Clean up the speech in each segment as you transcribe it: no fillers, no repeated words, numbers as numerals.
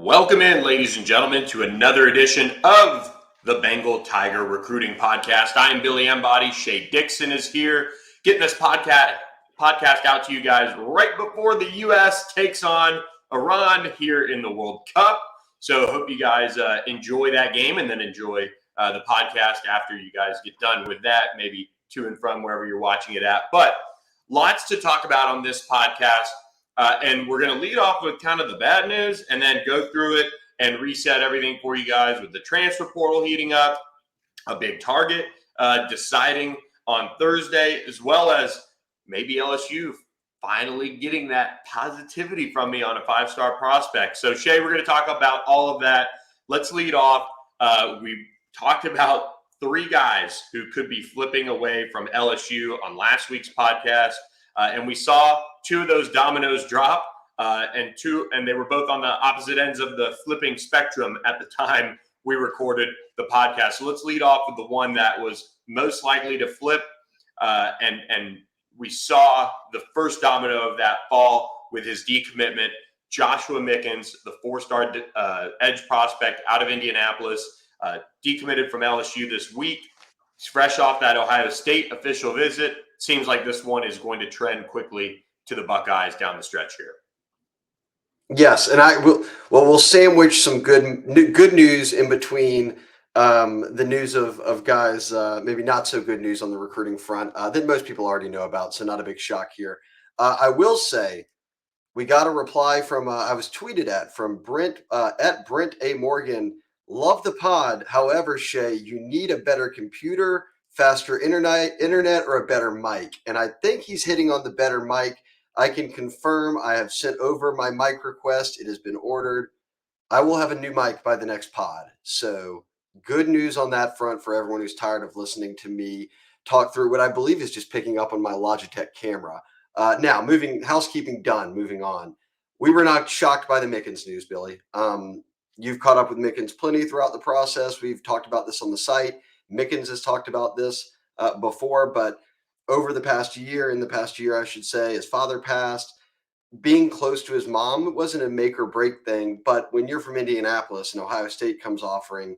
Welcome in, ladies and gentlemen, to another edition of the Bengal Tiger Recruiting Podcast. I am Billy Embody. Shea Dixon is here, getting this podcast out to you guys right before the U.S. takes on Iran here in the World Cup. So hope you guys enjoy that game and then enjoy the podcast after you guys get done with that, maybe to and from wherever you're watching it at. But lots to talk about on this podcast. And we're going to lead off with kind of the bad news and then go through it and reset everything for you guys with the transfer portal heating up, a big target deciding on Thursday, as well as maybe LSU finally getting that positivity from me on a five-star prospect. So, Shea, we're going to talk about all of that. Let's lead off. We talked about three guys who could be flipping away from LSU on last week's podcast. And we saw two of those dominoes drop, and they were both on the opposite ends of the flipping spectrum at the time we recorded the podcast. So let's lead off with the one that was most likely to flip, and we saw the first domino of that fall with his decommitment. Joshua Mickens, the four-star edge prospect out of Indianapolis, decommitted from LSU this week. He's fresh off that Ohio State official visit. Seems like this one is going to trend quickly to the Buckeyes down the stretch here. Yes, and we'll sandwich some good news in between the news of guys, maybe not so good news on the recruiting front that most people already know about, so not a big shock here. I will say we got a reply from I was tweeted at from Brent at Brent A. Morgan. Love the pod. However, Shea, you need a better computer, faster internet, or a better mic. And I think he's hitting on the better mic. I can confirm I have sent over my mic request. It has been ordered. I will have a new mic by the next pod. So good news on that front for everyone who's tired of listening to me talk through what I believe is just picking up on my Logitech camera. Now, housekeeping done, moving on. We were not shocked by the Mickens news, Billy. You've caught up with Mickens plenty throughout the process. We've talked about this on the site. Mickens has talked about this before, but over the past year, I should say, his father passed. Being close to his mom, it wasn't a make or break thing, but when you're from Indianapolis and Ohio State comes offering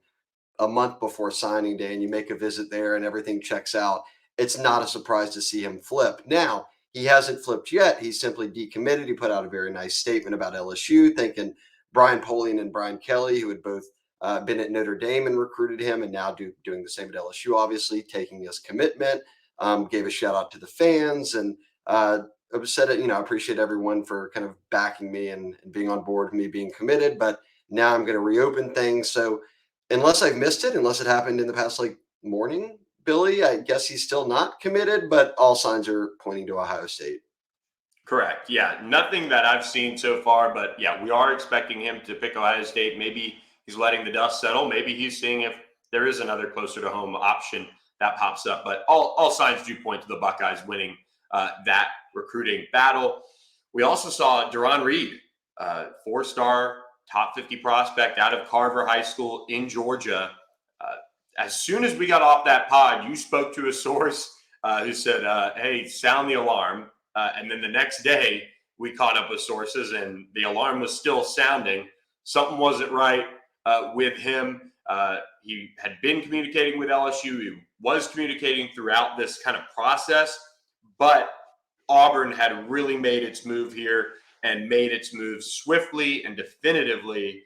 a month before signing day and you make a visit there and everything checks out, it's not a surprise to see him flip. Now, he hasn't flipped yet. He's simply decommitted. He put out a very nice statement about LSU, thanking Brian Polian and Brian Kelly, who had both been at Notre Dame and recruited him, and now doing the same at LSU, obviously, taking his commitment. Gave a shout out to the fans, and said it, I appreciate everyone for kind of backing me and being on board with me being committed, but now I'm going to reopen things. So unless I've missed it, unless it happened in the past morning, Billy, I guess he's still not committed, but all signs are pointing to Ohio State. Correct. Yeah, nothing that I've seen so far, but yeah, we are expecting him to pick Ohio State. Maybe he's letting the dust settle. Maybe he's seeing if there is another closer to home option that pops up. But all signs do point to the Buckeyes winning that recruiting battle. We also saw Duron Reed, four-star top 50 prospect out of Carver High School in Georgia. As soon as we got off that pod, you spoke to a source who said, hey, sound the alarm. And then the next day, we caught up with sources, and the alarm was still sounding. Something wasn't right with him. He had been communicating with LSU. He was communicating throughout this kind of process, but Auburn had really made its move here and made its move swiftly and definitively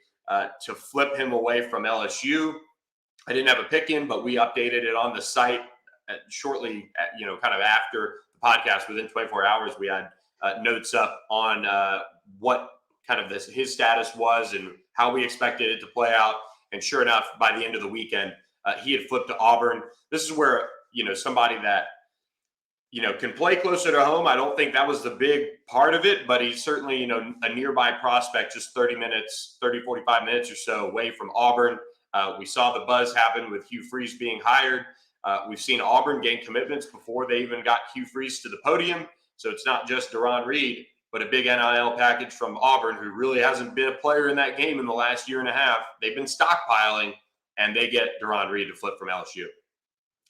to flip him away from LSU. I didn't have a pick in, but we updated it on the site shortly, kind of after podcast. Within 24 hours, we had notes up on what kind of his status was and how we expected it to play out. And sure enough, by the end of the weekend, he had flipped to Auburn. This is where, somebody that, can play closer to home. I don't think that was the big part of it, but he's certainly, a nearby prospect, just 45 minutes or so away from Auburn. We saw the buzz happen with Hugh Freeze being hired. We've seen Auburn gain commitments before they even got Hugh Freeze to the podium. So it's not just Duron Reed, but a big NIL package from Auburn, who really hasn't been a player in that game in the last year and a half. They've been stockpiling, and they get Duron Reed to flip from LSU.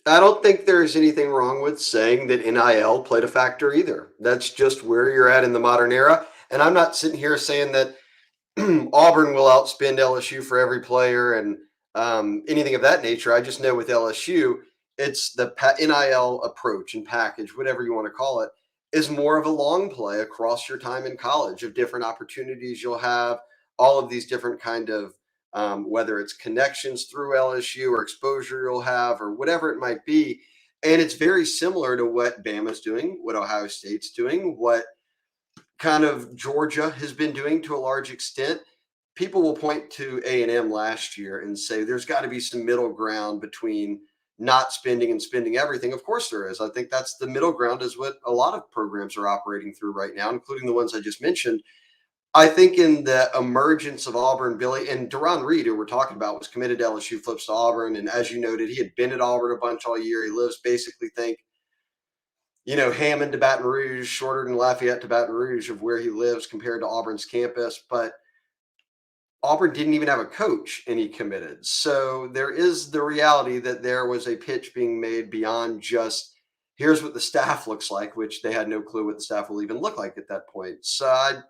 I don't think there's anything wrong with saying that NIL played a factor either. That's just where you're at in the modern era. And I'm not sitting here saying that Auburn will outspend LSU for every player and anything of that nature. I just know with LSU, it's the NIL approach and package, whatever you want to call it, is more of a long play across your time in college of different opportunities you'll have, all of these different kind of whether it's connections through LSU or exposure you'll have or whatever it might be. And it's very similar to what Bama's doing, what Ohio State's doing, what kind of Georgia has been doing to a large extent. People will point to A&M last year and say there's got to be some middle ground between not spending and spending everything. Of course there is. I think that's the middle ground is what a lot of programs are operating through right now, including the ones I just mentioned. I think in the emergence of Auburn, Billy and Duron Reed, who we're talking about, was committed to LSU, flips to Auburn. And as you noted, he had been at Auburn a bunch all year. He lives basically Hammond to Baton Rouge, shorter than Lafayette to Baton Rouge of where he lives compared to Auburn's campus. But Auburn didn't even have a coach and he committed. So there is the reality that there was a pitch being made beyond just here's what the staff looks like, which they had no clue what the staff will even look like at that point. So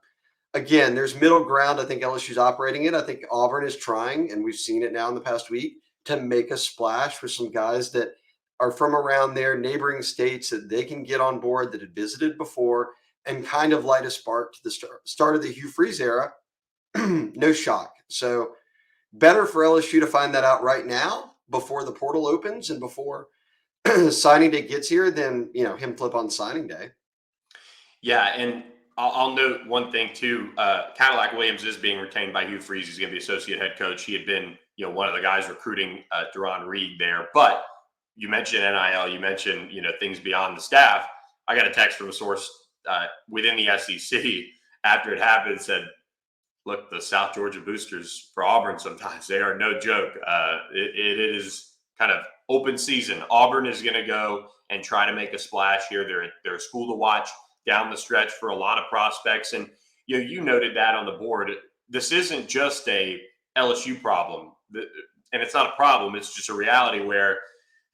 again, there's middle ground. I think LSU's operating it. I think Auburn is trying, and we've seen it now in the past week, to make a splash with some guys that are from around their neighboring states that they can get on board that had visited before and kind of light a spark to the start of the Hugh Freeze era. No shock. So better for LSU to find that out right now before the portal opens and before signing day gets here than, him flip on signing day. Yeah, and I'll note one thing too. Cadillac Williams is being retained by Hugh Freeze. He's going to be associate head coach. He had been, one of the guys recruiting Duron Reed there. But you mentioned NIL. You mentioned, things beyond the staff. I got a text from a source within the SEC after it happened. Said, "Look, the South Georgia boosters for Auburn sometimes they are no joke. It is kind of open season. Auburn is going to go and try to make a splash here. They're a school to watch down the stretch for a lot of prospects. And you noted that on the board. This isn't just a LSU problem, and it's not a problem. It's just a reality where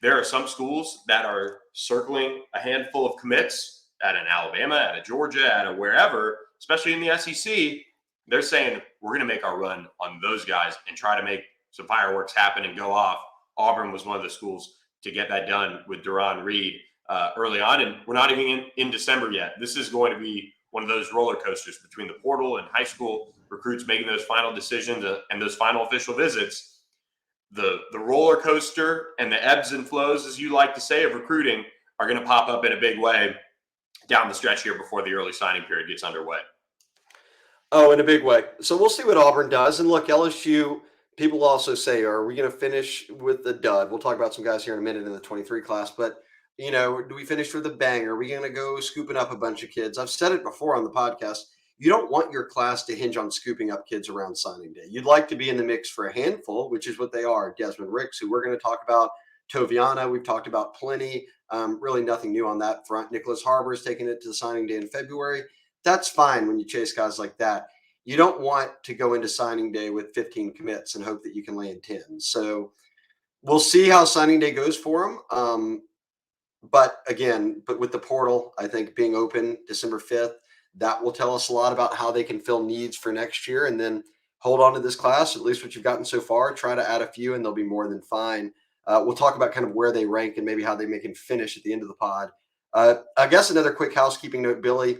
there are some schools that are circling a handful of commits at an Alabama, at a Georgia, at a wherever, especially in the SEC. They're saying we're going to make our run on those guys and try to make some fireworks happen and go off. Auburn was one of the schools to get that done with Duron Reed early on, and we're not even in December yet. This is going to be one of those roller coasters between the portal and high school recruits making those final decisions and those final official visits. The roller coaster and the ebbs and flows, as you like to say, of recruiting are going to pop up in a big way down the stretch here before the early signing period gets underway. Oh, in a big way. So we'll see what Auburn does. And look, LSU, people also say, are we going to finish with the dud? We'll talk about some guys here in a minute in the 23 class, but do we finish with a bang? Are we going to go scooping up a bunch of kids? I've said it before on the podcast. You don't want your class to hinge on scooping up kids around signing day. You'd like to be in the mix for a handful, which is what they are. Desmond Ricks, who we're going to talk about, Toviana, we've talked about plenty. Really nothing new on that front. Nicholas Harbor is taking it to the signing day in February. That's fine when you chase guys like that. You don't want to go into signing day with 15 commits and hope that you can land 10. So we'll see how signing day goes for them. But with the portal, I think being open December 5th, that will tell us a lot about how they can fill needs for next year and then hold on to this class, at least what you've gotten so far. Try to add a few and they'll be more than fine. We'll talk about kind of where they rank and maybe how they make and finish at the end of the pod. I guess another quick housekeeping note, Billy.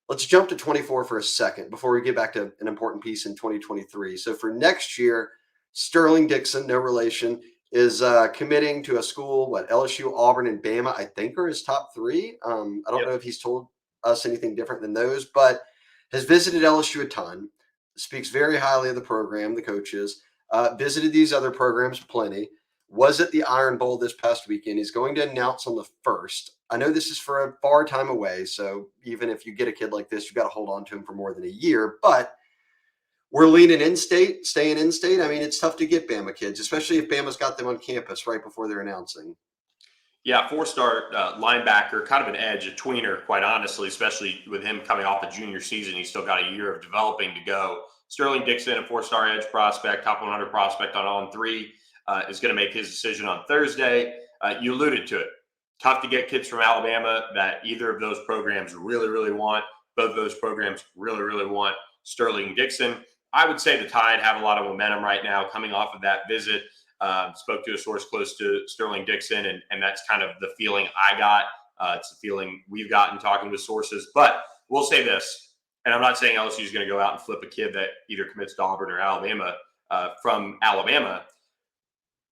Let's jump to 24 for a second before we get back to an important piece in 2023. So for next year, Sterling Dixon, no relation, is committing to a school, LSU, Auburn, and Bama, I think are his top three. I don't know if he's told us anything different than those, but has visited LSU a ton, speaks very highly of the program, the coaches, visited these other programs plenty, was at the Iron Bowl this past weekend. He's going to announce on the 1st. I know this is for a far time away, so even if you get a kid like this, you've got to hold on to him for more than a year, but we're leaning in-state, staying in-state. I mean, it's tough to get Bama kids, especially if Bama's got them on campus right before they're announcing. Yeah, four-star linebacker, kind of an edge, a tweener, quite honestly, especially with him coming off a junior season. He's still got a year of developing to go. Sterling Dixon, a four-star edge prospect, top 100 prospect on On3, is going to make his decision on Thursday. You alluded to it. Tough to get kids from Alabama that either of those programs really, really want. Both of those programs really, really want Sterling Dixon. I would say the Tide have a lot of momentum right now coming off of that visit. Spoke to a source close to Sterling Dixon, and that's kind of the feeling I got. It's the feeling we've gotten talking with sources. But we'll say this, and I'm not saying LSU is going to go out and flip a kid that either commits to Auburn or Alabama from Alabama,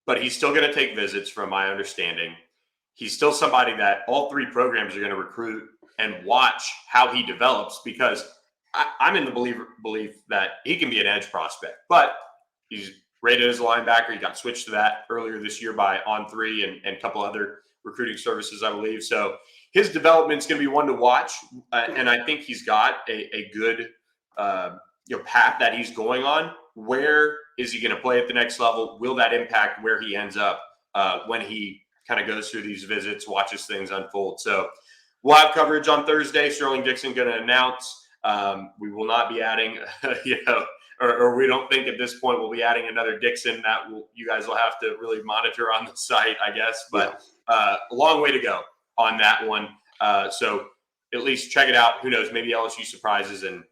but he's still going to take visits from my understanding. He's still somebody that all three programs are going to recruit and watch how he develops, because I'm in the belief that he can be an edge prospect, but he's rated as a linebacker. He got switched to that earlier this year by On3 and a couple other recruiting services, I believe. So his development is going to be one to watch, and I think he's got a good path that he's going on. Where is he going to play at the next level? Will that impact where he ends up when he kind of goes through these visits, watches things unfold? So we'll have coverage on Thursday. Sterling Dixon going to announce. We will not be adding, or we don't think at this point we'll be adding another Dixon. You guys will have to really monitor on the site, I guess. But a long way to go on that one. So at least check it out. Who knows? Maybe LSU surprises and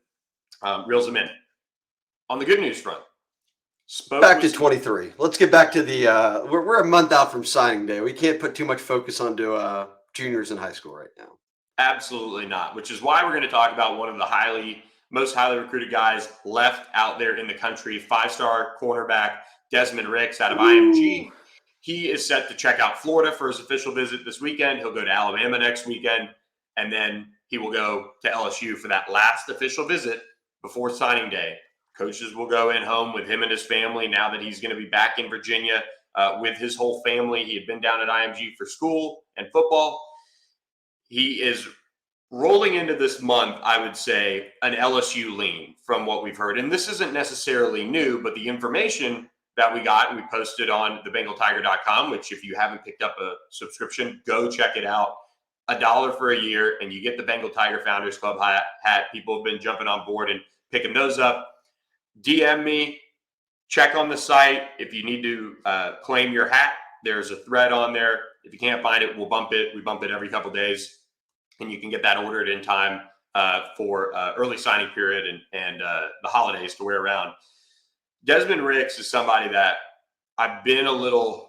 reels them in. On the good news front, back to 23. Let's get back to the. We're a month out from signing day. We can't put too much focus onto juniors in high school right now. Absolutely not, which is why we're going to talk about one of the most highly recruited guys left out there in the country, 5-star cornerback Desmond Ricks out of IMG. He is set to check out Florida for his official visit this weekend. He'll go to Alabama next weekend, and then he will go to LSU for that last official visit before signing day. Coaches will go in home with him and his family now that he's going to be back in Virginia with his whole family. He had been down at IMG for school and football. He is rolling into this month, I would say, an LSU lean from what we've heard. And this isn't necessarily new, but the information that we got, and we posted on the BengalTiger.com, which if you haven't picked up a subscription, go check it out. $1 for a year, and you get the Bengal Tiger Founders Club hat. People have been jumping on board and picking those up. DM me, check on the site. If you need to claim your hat, there's a thread on there. If you can't find it, we'll bump it. We bump it every couple of days, and you can get that ordered in time for early signing period and the holidays to wear around. Desmond Ricks is somebody that I've been a little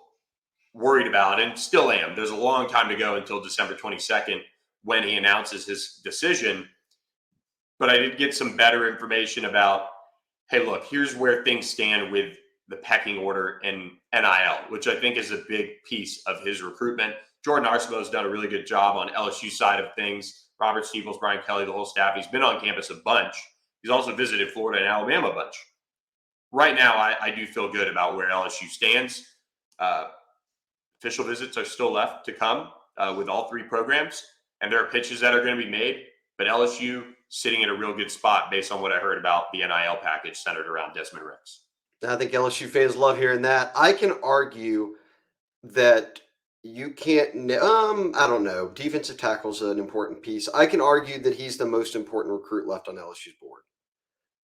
worried about and still am. There's a long time to go until December 22nd when he announces his decision. But I did get some better information about, hey, look, here's where things stand with the pecking order and NIL, which I think is a big piece of his recruitment. Jordan Arcebo has done a really good job on LSU side of things. Robert Steeples, Brian Kelly, the whole staff. He's been on campus a bunch. He's also visited Florida and Alabama a bunch. Right now, I do feel good about where LSU stands. Official visits are still left to come with all three programs, and there are pitches that are going to be made. But LSU sitting in a real good spot based on what I heard about the NIL package centered around Desmond Ricks. I think LSU fans love hearing that. I can argue that you can't, I don't know, defensive tackle is an important piece. I can argue that he's the most important recruit left on LSU's board.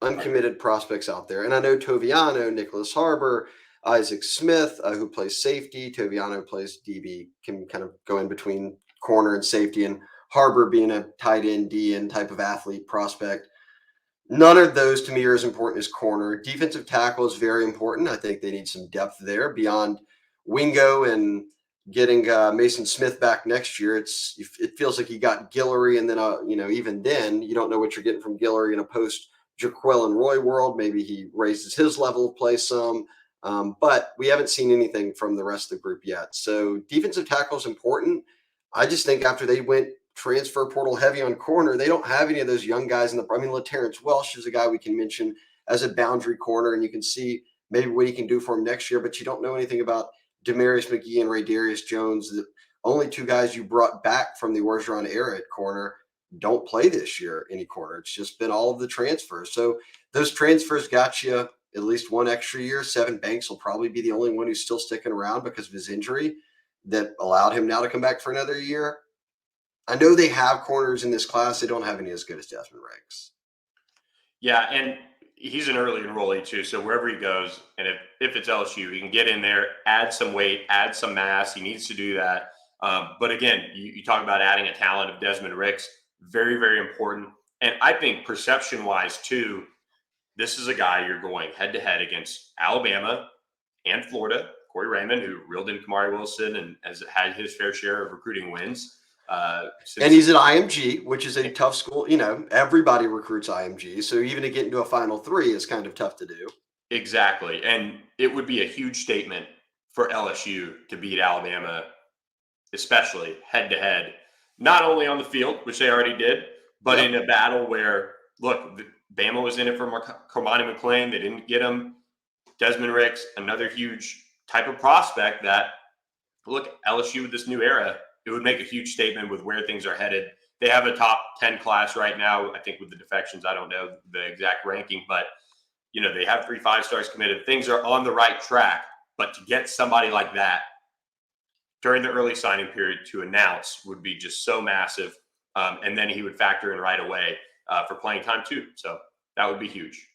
Uncommitted prospects out there. And I know Toviano, Nicholas Harbor, Isaac Smith, who plays safety. Toviano plays DB, can kind of go in between corner and safety, and Harbor being a tight end, DN type of athlete prospect. None of those to me are as important as corner. Defensive tackle is very important. I think they need some depth there beyond Wingo and getting Mason Smith back next year. It feels like you got Guillory, and then even then you don't know what you're getting from Guillory in a post Jaquel and Roy world. Maybe he raises his level of play some, but we haven't seen anything from the rest of the group yet. So defensive tackle is important. I just think after they went transfer portal heavy on corner, they don't have any of those young guys in the. I mean, LaTerrence Welsh is a guy we can mention as a boundary corner, and you can see maybe what he can do for him next year. But you don't know anything about Demarius McGee and Raydarius Jones. The only two guys you brought back from the Orgeron era at corner don't play this year any corner. It's just been all of the transfers. So those transfers got you at least one extra year. Sevyn Banks will probably be the only one who's still sticking around because of his injury that allowed him now to come back for another year. I know they have corners in this class. They don't have any as good as Desmond Ricks. Yeah, and he's an early enrollee too. So wherever he goes, and if it's LSU, he can get in there, add some weight, add some mass. He needs to do that. But again, you talk about adding a talent of Desmond Ricks. Very, very important. And I think perception-wise too, this is a guy you're going head to head against Alabama and Florida. Corey Raymond, who reeled in Kamari Wilson and has had his fair share of recruiting wins. And he's at IMG, which is a tough school. Everybody recruits IMG. So even to get into a Final Three is kind of tough to do. Exactly. And it would be a huge statement for LSU to beat Alabama, especially head to head, not only on the field, which they already did, but in a battle where, look, Bama was in it for Cormani McClain. They didn't get him. Desmond Ricks, another huge type of prospect that, look, LSU with this new era, it would make a huge statement with where things are headed. They have a top 10 class right now. I think with the defections, I don't know the exact ranking, but they have 3 5-stars committed. Things are on the right track, but to get somebody like that during the early signing period to announce would be just so massive. And then he would factor in right away for playing time too. So that would be huge.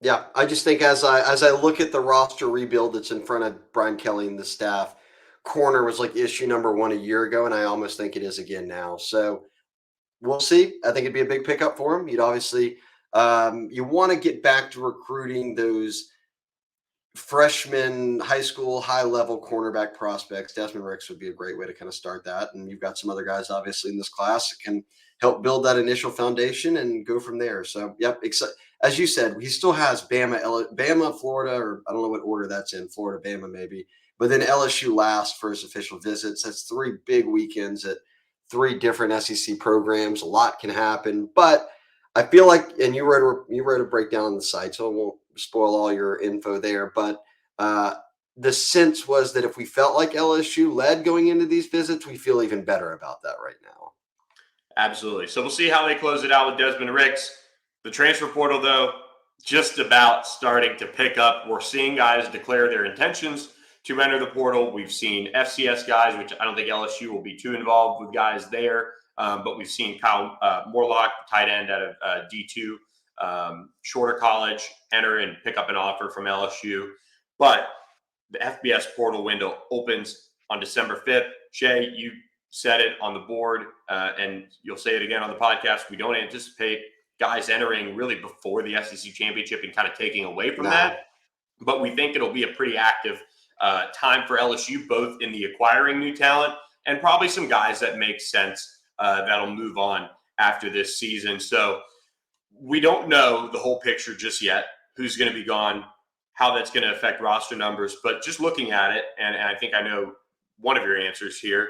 Yeah, I just think as I look at the roster rebuild that's in front of Brian Kelly and the staff, corner was like issue number 1 a year ago, and I almost think it is again now. So we'll see. I think it'd be a big pickup for him. You'd obviously you want to get back to recruiting those freshman, high school, high-level cornerback prospects. Desmond Ricks would be a great way to kind of start that. And you've got some other guys, obviously, in this class that can help build that initial foundation and go from there. So, yep, as you said, he still has Bama, Florida, or I don't know what order that's in, Florida, Bama maybe. But then LSU last for his official visits. That's 3 big weekends at 3 different SEC programs. A lot can happen. But I feel like, and you wrote a breakdown on the site, so I won't spoil all your info there. But the sense was that if we felt like LSU led going into these visits, we feel even better about that right now. Absolutely. So we'll see how they close it out with Desmond Ricks. The transfer portal, though, just about starting to pick up. We're seeing guys declare their intentions to enter the portal. We've seen FCS guys, which I don't think LSU will be too involved with guys there. But we've seen Kyle Morlock, tight end out of D2, shorter college, enter and pick up an offer from LSU. But the FBS portal window opens on December 5th. Shea, you said it on the board, and you'll say it again on the podcast. We don't anticipate guys entering really before the SEC championship and kind of taking away from that. But we think it'll be a pretty active time for LSU, both in the acquiring new talent and probably some guys that make sense that'll move on after this season. So we don't know the whole picture just yet, who's going to be gone, how that's going to affect roster numbers. But just looking at it, and I think I know one of your answers here,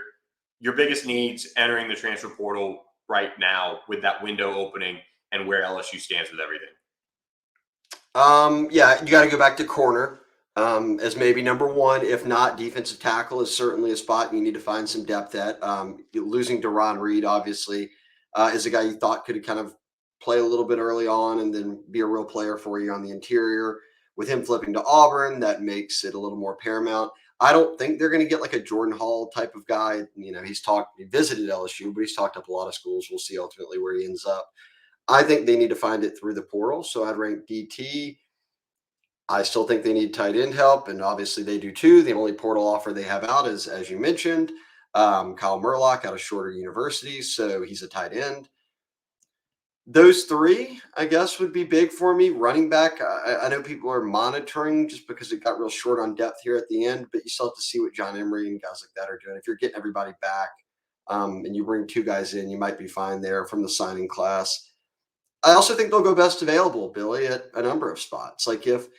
your biggest needs entering the transfer portal right now with that window opening and where LSU stands with everything. Yeah, you got to go back to corner as maybe number 1. If not, defensive tackle is certainly a spot you need to find some depth at. Losing Duron Reed, obviously, is a guy you thought could kind of play a little bit early on and then be a real player for you on the interior. With him flipping to Auburn, that makes it a little more paramount. I don't think they're going to get like a Jordan Hall type of guy. He visited LSU, but he's talked up a lot of schools. We'll see ultimately where he ends up. I think they need to find it through the portal. So I'd rank DT. I still think they need tight end help, and obviously they do too. The only portal offer they have out is, as you mentioned, Kyle Morlock out of Shorter University, so he's a tight end. Those 3, I guess, would be big for me. Running back, I know people are monitoring just because it got real short on depth here at the end, but you still have to see what John Emery and guys like that are doing. If you're getting everybody back and you bring 2 guys in, you might be fine there from the signing class. I also think they'll go best available, Billy, at a number of spots. Like if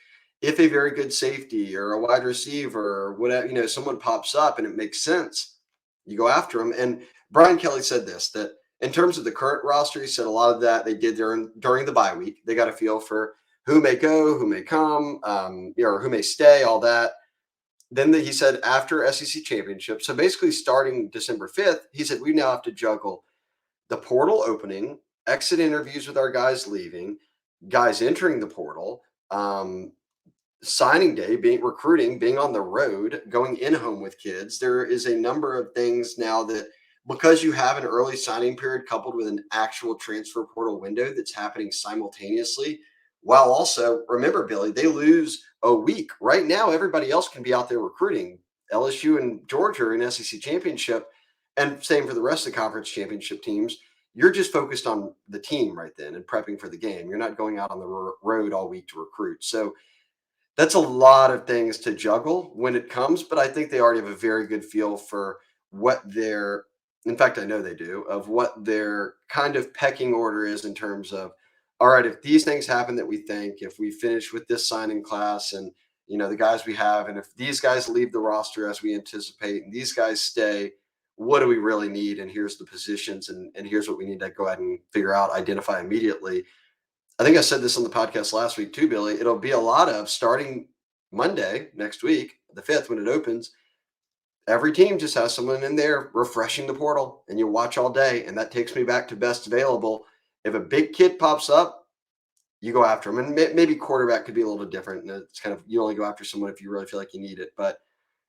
a very good safety or a wide receiver or whatever, someone pops up and it makes sense, you go after them. And Brian Kelly said this, that in terms of the current roster, he said a lot of that they did during the bye week. They got a feel for who may go, who may come, or who may stay, all that. Then he said after SEC championship, so basically starting December 5th, he said we now have to juggle the portal opening, exit interviews with our guys leaving, guys entering the portal, signing day, recruiting, being on the road, going in home with kids. There is a number of things now that, because you have an early signing period coupled with an actual transfer portal window that's happening simultaneously, while also, remember, Billy, they lose a week. Right now, everybody else can be out there recruiting. LSU and Georgia are in SEC championship, and same for the rest of the conference championship teams. you're just focused on the team right then and prepping for the game. You're not going out on the road all week to recruit. So that's a lot of things to juggle when it comes, but I think they already have a very good feel for what their, in fact, I know they do, of what their kind of pecking order is in terms of, all right, if these things happen that we think, if we finish with this signing class and, the guys we have, and if these guys leave the roster as we anticipate and these guys stay, what do we really need? And here's the positions, and here's what we need to go ahead and figure out, identify immediately. I think I said this on the podcast last week too, Billy. It'll be a lot of starting Monday next week, the 5th, when it opens. Every team just has someone in there refreshing the portal, and you watch all day. And that takes me back to best available. If a big kid pops up, you go after him. And maybe quarterback could be a little different. And it's kind of, you only go after someone if you really feel like you need it. But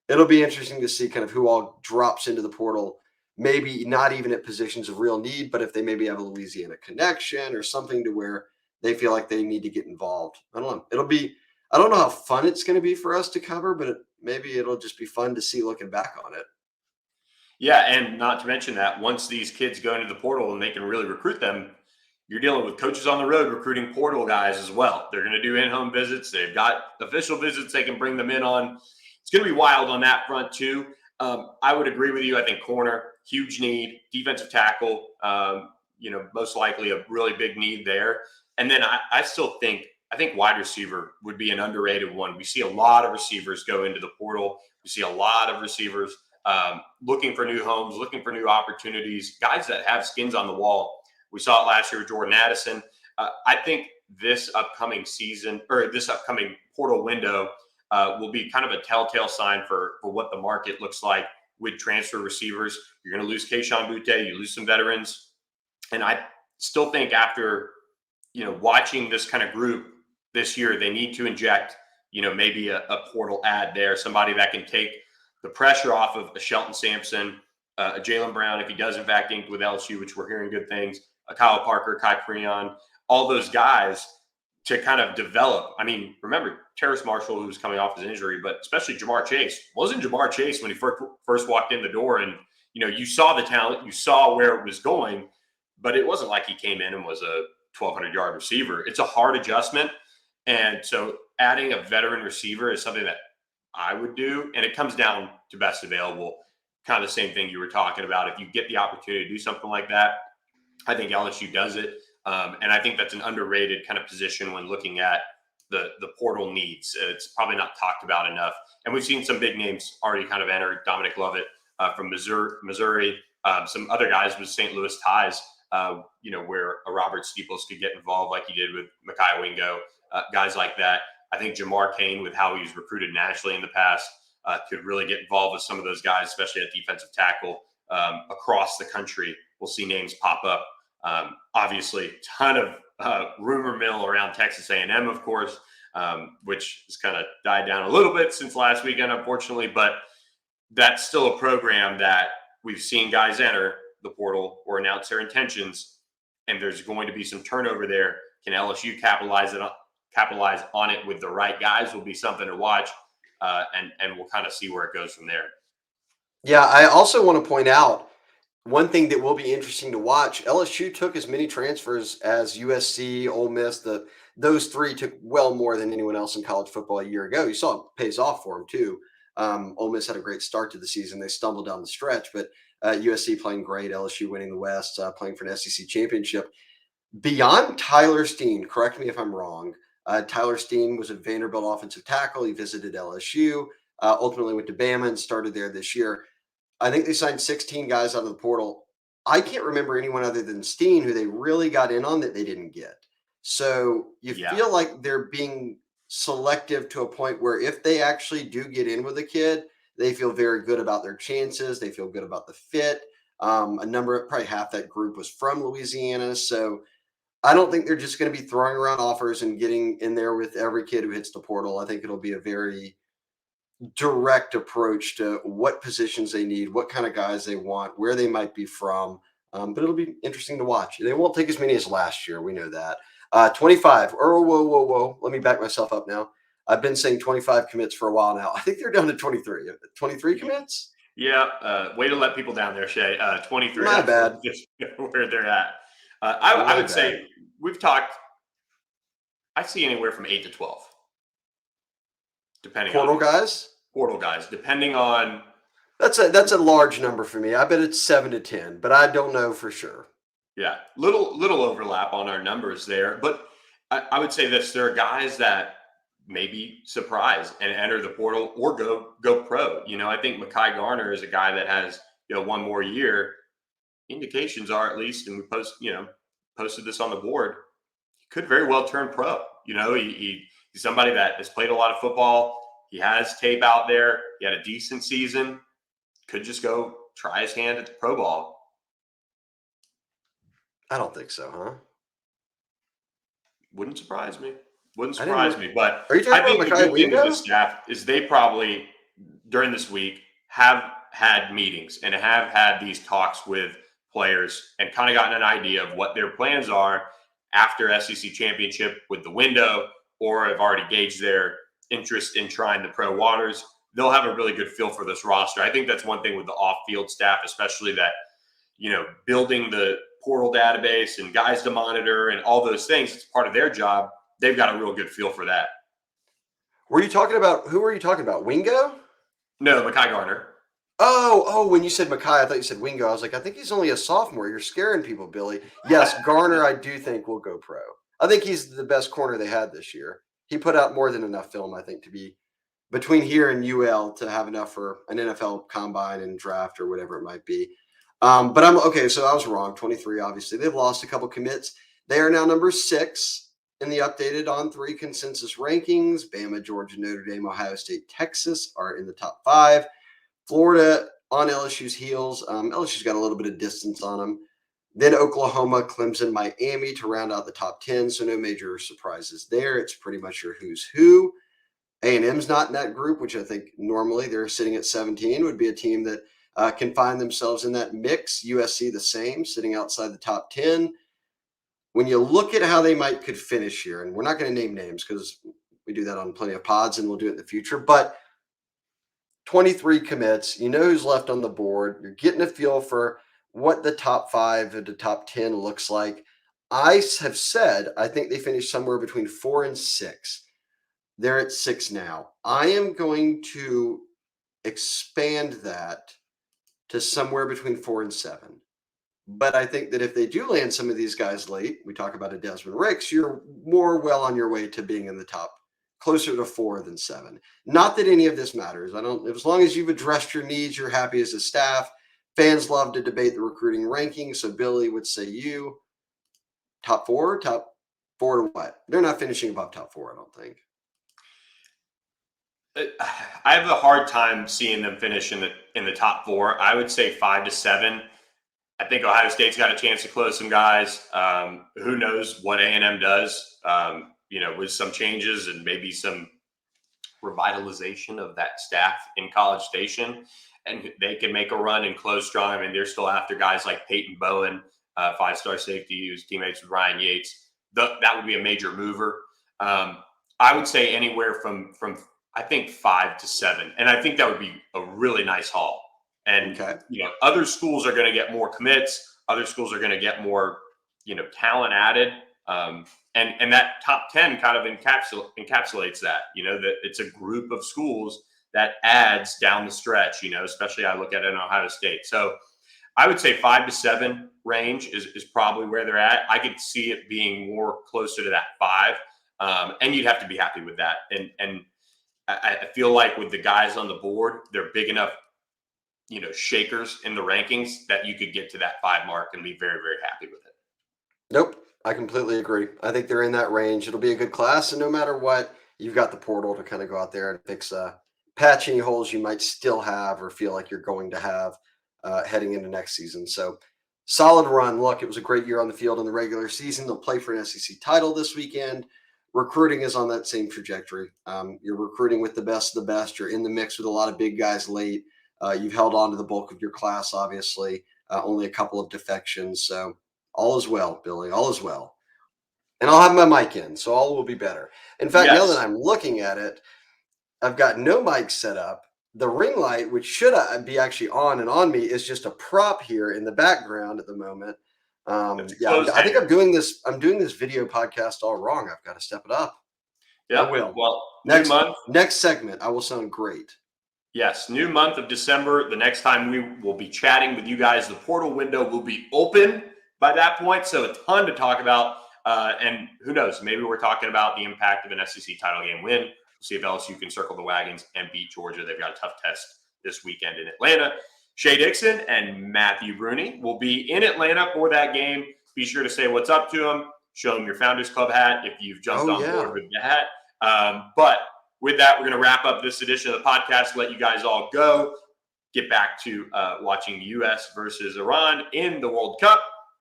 it'll be interesting to see kind of who all drops into the portal. Maybe not even at positions of real need, but if they maybe have a Louisiana connection or something to where they feel like they need to get involved. I don't know. I don't know how fun it's going to be for us to cover, but maybe it'll just be fun to see looking back on it. Yeah, and not to mention that once these kids go into the portal and they can really recruit them, you're dealing with coaches on the road recruiting portal guys as well. They're going to do in-home visits. They've got official visits they can bring them in on. It's going to be wild on that front too. I would agree with you. I think corner, huge need. Defensive tackle, most likely a really big need there. And then I think wide receiver would be an underrated one. We see a lot of receivers go into the portal. We see a lot of receivers looking for new homes, looking for new opportunities, guys that have skins on the wall. We saw it last year with Jordan Addison. I think this upcoming season or this upcoming portal window will be kind of a telltale sign for what the market looks like with transfer receivers. You're going to lose Keyshawn Butte, you lose some veterans. And I still think after, watching this kind of group this year, they need to inject, maybe a portal ad there, somebody that can take the pressure off of a Shelton Sampson, a Jaylen Brown, if he does in fact ink with LSU, which we're hearing good things, a Kyle Parker, Kai Preon, all those guys to kind of develop. I mean, remember Terrace Marshall, who was coming off his injury, but especially Jamar Chase. Wasn't Jamar Chase when he first walked in the door, and you saw the talent, you saw where it was going, but it wasn't like he came in and was a 1,200-yard receiver. It's a hard adjustment, and so adding a veteran receiver is something that I would do, and it comes down to best available. Kind of the same thing you were talking about. If you get the opportunity to do something like that, I think LSU does it. And I think that's an underrated kind of position when looking at the portal needs. It's probably not talked about enough. And we've seen some big names already kind of enter. Dominic Lovett from Missouri, some other guys with St. Louis ties, where a Robert Steeples could get involved like he did with Mekhi Wingo, guys like that. I think Jamar Cain, with how he's recruited nationally in the past, could really get involved with some of those guys, especially at defensive tackle across the country. We'll see names pop up. Obviously, ton of rumor mill around Texas A&M, of course, which has kind of died down a little bit since last weekend, unfortunately. But that's still a program that we've seen guys enter the portal or announce their intentions, and there's going to be some turnover there. Can LSU capitalize on it with the right guys? Will be something to watch, and we'll kind of see where it goes from there. Yeah, I also want to point out one thing that will be interesting to watch. LSU took as many transfers as USC, Ole Miss. Those three took well more than anyone else in college football a year ago. You saw it pays off for them too. Ole Miss had a great start to the season. They stumbled down the stretch, but USC playing great, LSU winning the West, playing for an SEC championship. Beyond Tyler Steen, correct me if I'm wrong, Tyler Steen was a Vanderbilt offensive tackle. He visited LSU, ultimately went to Bama and started there this year. I think they signed 16 guys out of the portal. I can't remember anyone other than Steen who they really got in on that they didn't get. So you feel like they're being selective to a point where if they actually do get in with a kid, they feel very good about their chances. They feel good about the fit. Probably half that group was from Louisiana. So I don't think they're just going to be throwing around offers and getting in there with every kid who hits the portal. I think it'll be a very direct approach to what positions they need, what kind of guys they want, where they might be from. But it'll be interesting to watch. They won't take as many as last year. We know that. 25. Oh, whoa. Let me back myself up now. I've been saying 25 commits for a while now. I think they're down to 23. 23 commits? Yeah, way to let people down there, Shea. 23, My that's bad. just where they're at. I My would bad. say we've talked, I see anywhere from 8 to 12, depending Portal on guys. portal guys, depending on, That's a large number for me. I bet it's 7 to 10, but I don't know for sure. yeah, little overlap on our numbers there. But I would say this: there are guys that maybe surprise and enter the portal or go pro. I think Makai Garner is a guy that has one more year. Indications are, at least, and we posted this on the board. He could very well turn pro. He's somebody that has played a lot of football. He has tape out there. He had a decent season. Could just go try his hand at the pro ball. I don't think so, huh? Wouldn't surprise me. Wouldn't I didn't. surprise me. But Are you I talking about think the Makai good thing with the Wingo? staff is they probably, during this week, have had meetings and have had these talks with players and kind of gotten an idea of what their plans are after SEC championship with the window, or have already gauged their interest in trying the pro waters. They'll have a really good feel for this roster. I think that's one thing with the off-field staff, especially that, building the portal database and guys to monitor and all those things. It's part of their job. They've got a real good feel for that. Were you talking about who were you talking about? Wingo? No, Makai Garner. Oh, when you said Makai, I thought you said Wingo. I was like, I think he's only a sophomore. You're scaring people, Billy. Yes, Garner, I do think will go pro. I think he's the best corner they had this year. He put out more than enough film, I think, to be between here and UL to have enough for an NFL combine and draft or whatever it might be. But I'm okay. So I was wrong. 23, obviously. They've lost a couple commits. They are now number 6 in the updated On3 consensus rankings. Bama, Georgia, Notre Dame, Ohio State, Texas are in the top 5. Florida on LSU's heels. LSU's got a little bit of distance on them. Then Oklahoma, Clemson, Miami to round out the top 10. So no major surprises there. It's pretty much your who's who. A&M's not in that group, which I think normally they're sitting at 17, would be a team that can find themselves in that mix. USC the same, sitting outside the top 10. When you look at how they could finish here, and we're not going to name names because we do that on plenty of pods and we'll do it in the future, but 23 commits, you know who's left on the board. You're getting a feel for what the top 5 and the top 10 looks like. I have said I think they finish somewhere between 4 and 6. They're at 6 now. I am going to expand that to somewhere between 4 and 7. But I think that if they do land some of these guys late, we talk about a Desmond Ricks, you're more well on your way to being in the top, closer to 4 than 7. Not that any of this matters. As long as you've addressed your needs, you're happy as a staff. Fans love to debate the recruiting rankings. So Billy would say top 4 to what? They're not finishing above top 4, I don't think. I have a hard time seeing them finish in the top 4. I would say 5 to 7. I think Ohio State's got a chance to close some guys. Who knows what A&M does? With some changes and maybe some revitalization of that staff in College Station, and they can make a run and close strong. I mean, they're still after guys like Peyton Bowen, 5-star safety who's teammates with Ryan Yates. That would be a major mover. I would say anywhere from I think 5 to 7, and I think that would be a really nice haul. And Okay. Other schools are going to get more commits. Other schools are going to get more talent added. And that top 10 kind of encapsulates that. That it's a group of schools that adds down the stretch. Especially I look at it in Ohio State. So I would say 5 to 7 range is probably where they're at. I could see it being more closer to that 5, and you'd have to be happy with that. And I feel like with the guys on the board, they're big enough, shakers in the rankings that you could get to that 5 mark and be very, very happy with it. Nope, I completely agree. I think they're in that range. It'll be a good class, and no matter what, you've got the portal to kind of go out there and fix patch any holes you might still have or feel like you're going to have heading into next season. So solid run. Look, it was a great year on the field in the regular season. They'll play for an SEC title this weekend. Recruiting is on that same trajectory. You're recruiting with the best of the best. You're in the mix with a lot of big guys late. You've held on to the bulk of your class, obviously. Only a couple of defections. So all is well, Billy. All is well. And I'll have my mic in, so all will be better. In fact, now that Yes. I'm looking at it, I've got no mic set up. the ring light, which should be actually on and on me, is just a prop here in the background at the moment. Yeah, I think I'm doing this video podcast all wrong. I've got to step it up. Yeah, I will. Well, next segment, I will sound great. Yes, new month of December. The next time we will be chatting with you guys, the portal window will be open by that point. So a ton to talk about. And who knows, maybe we're talking about the impact of an SEC title game win. We'll see if LSU can circle the wagons and beat Georgia. They've got a tough test this weekend in Atlanta. Shea Dixon and Matthew Bruni will be in Atlanta for that game. Be sure to say what's up to them. Show them your Founders Club hat if you've jumped on board with the hat. But with that, we're going to wrap up this edition of the podcast, let you guys all go, get back to watching U.S. versus Iran in the World Cup.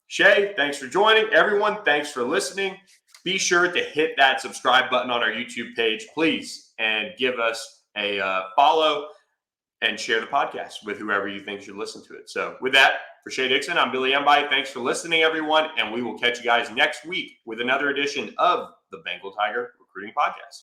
Shea, thanks for joining. Everyone, thanks for listening. Be sure to hit that subscribe button on our YouTube page, please, and give us a follow and share the podcast with whoever you think should listen to it. So with that, for Shea Dixon, I'm Billy Emby. Thanks for listening, everyone, and we will catch you guys next week with another edition of the Bengal Tiger Recruiting Podcast.